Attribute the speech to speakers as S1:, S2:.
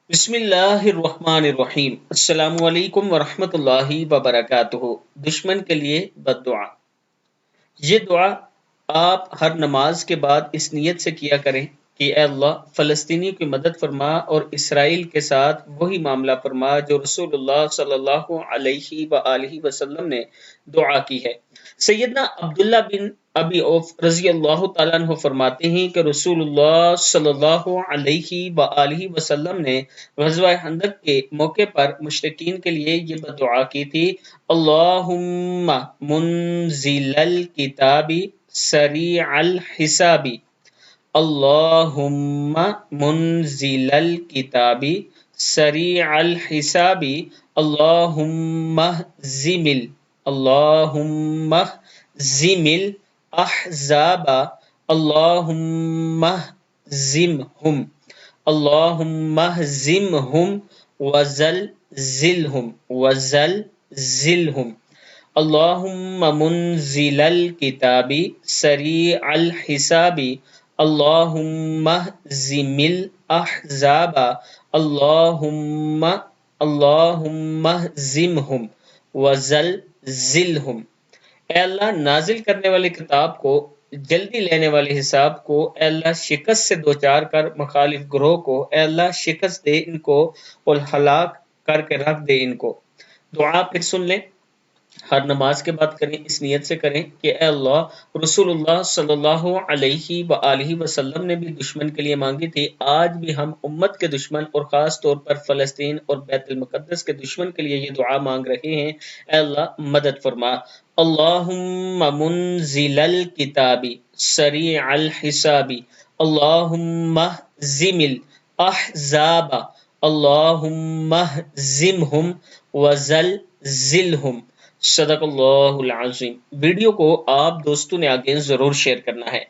S1: بسم اللہ الرحمن الرحیم۔ السلام علیکم ورحمۃ اللہ وبرکاتہ۔ دشمن کے لیے بد دعا۔ یہ دعا آپ ہر نماز کے بعد اس نیت سے کیا کریں کہ اے اللہ فلسطینی کی مدد فرما اور اسرائیل کے ساتھ وہی معاملہ فرما جو رسول اللہ صلی اللہ علیہ وآلہ وسلم نے دعا کی ہے۔ سیدنا عبداللہ بن ابی اوف رضی اللہ تعالیٰ عنہ فرماتے ہیں کہ رسول اللہ صلی اللہ علیہ وآلہ وسلم نے غزوہ خندق کے موقع پر مشرکین کے لیے یہ بد دعا کی تھی: اللہم منزل الکتاب سریع الحساب، اللہم منزل الکتاب سریع الحساب، اللہم اللہم اہزم الاحزاب، اللہم اہزمہم، اللہم اہزمہم وزلزلہم، اللہم منزل الکتاب سریع الحساب، اللہم اہزم الاحزاب، اللہم اہزمہم وزلزلہم۔ اے اللہ نازل کرنے والے کتاب کو، جلدی لینے والے حساب کو، اے اللہ شکست سے دوچار کر مخالف گروہ کو، اے اللہ شکست دے ان کو اور ہلاک کر کے رکھ دے ان کو۔ دعا پھر سن لیں، ہر نماز کے بعد کریں، اس نیت سے کریں کہ اے اللہ رسول اللہ صلی اللہ علیہ وآلہ وسلم نے بھی دشمن کے لیے مانگی تھی، آج بھی ہم امت کے دشمن اور خاص طور پر فلسطین اور بیت المقدس کے دشمن کے لیے یہ دعا مانگ رہے ہیں۔ اے اللہ مدد فرما۔ اللہم منزل الکتاب سریع الحساب، اللہم اہزم الاحزاب، اللہم اہزمہم وزلزلہم۔ صدق اللہ العظیم۔ ویڈیو کو آپ دوستوں نے آگے ضرور شیئر کرنا ہے۔